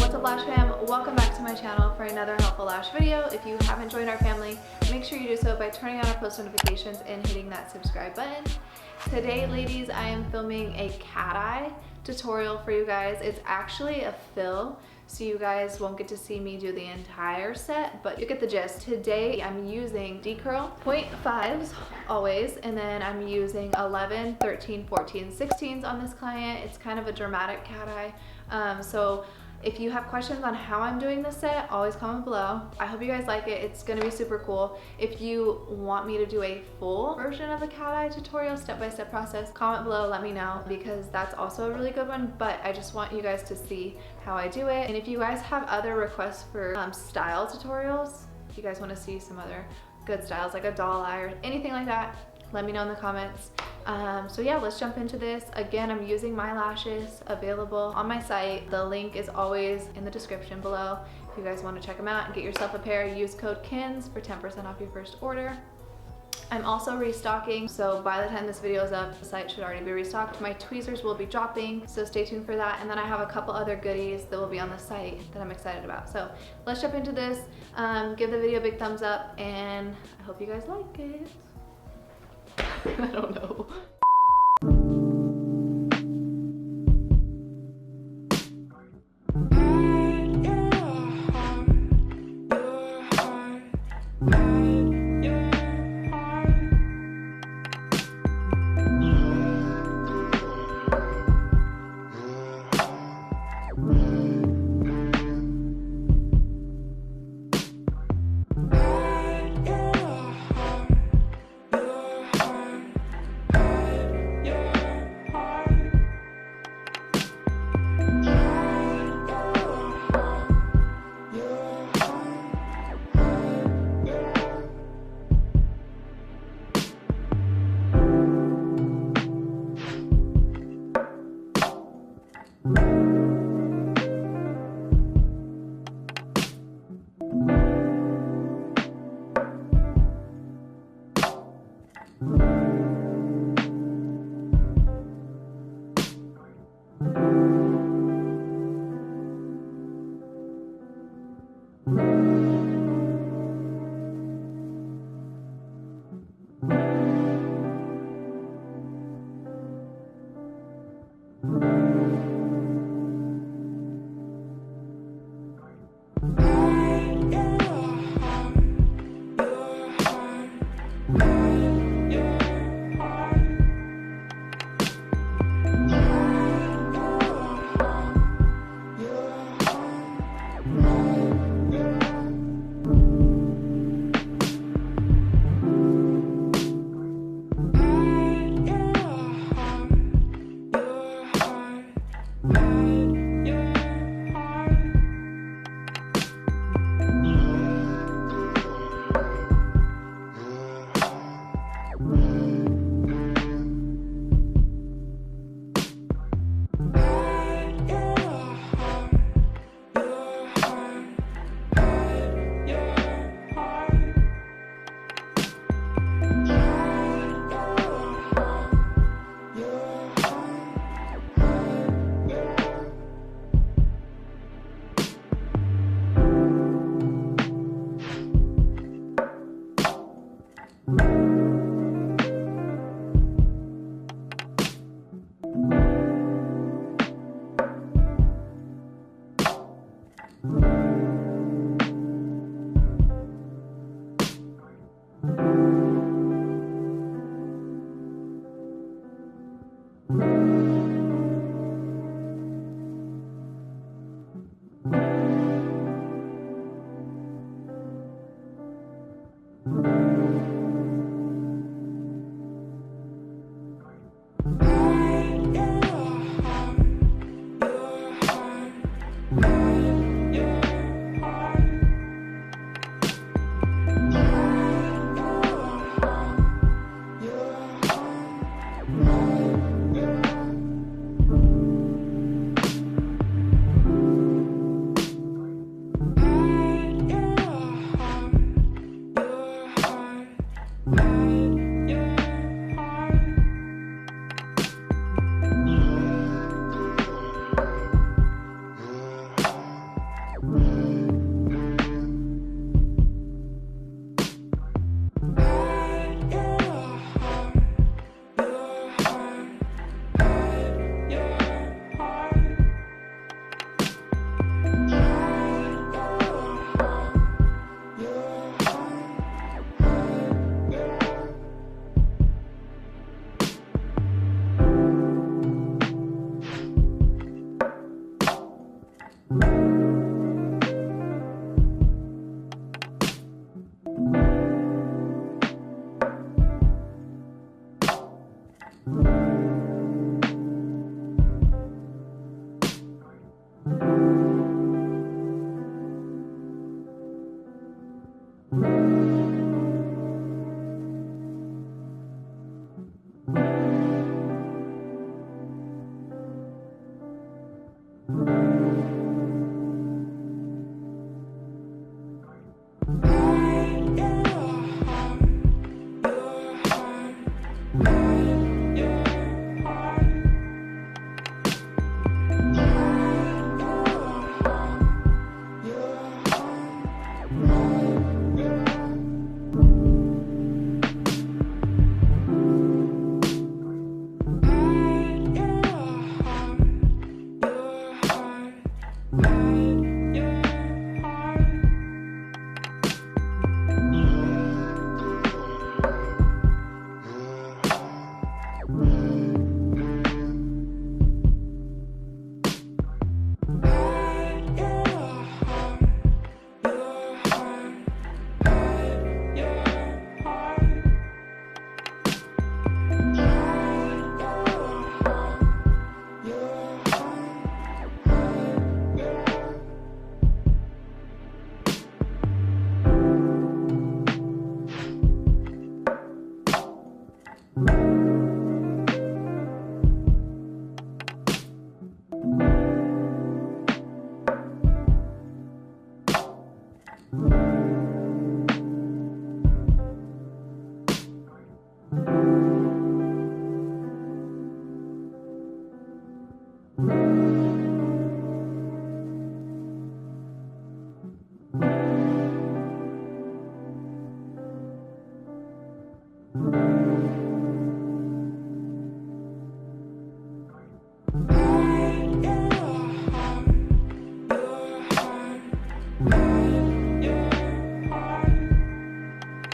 What's up, Lash fam? Welcome back to my channel for another helpful lash video. If you haven't joined our family, make sure you do so by turning on our post notifications and hitting that subscribe button. Today, ladies, I am filming a cat eye tutorial for you guys. It's actually a fill, so you guys won't get to see me do the entire set, but you get the gist. Today I'm using D-curl 0.5s always, and then I'm using 11, 13, 14, 16s on this client. It's kind of a dramatic cat eye. So if you have questions on how I'm doing this set, always comment below. I hope you guys like it. It's gonna be super cool. If you want me to do a full version of the cat eye tutorial, step-by-step process, comment below, let me know, because that's also a really good one, but I just want you guys to see how I do it. And if you guys have other requests for style tutorials, if you guys wanna see some other good styles, like a doll eye or anything like that, let me know in the comments. So yeah, let's jump into this. Again, I'm using my lashes available on my site. The link is always in the description below. If you guys want to check them out and get yourself a pair, use code KINS for 10% off your first order. I'm also restocking, so by the time this video is up, the site should already be restocked. My tweezers will be dropping, so stay tuned for that. And then I have a couple other goodies that will be on the site that I'm excited about. So let's jump into this. Give the video a big thumbs up, and I hope you guys like it. I don't know.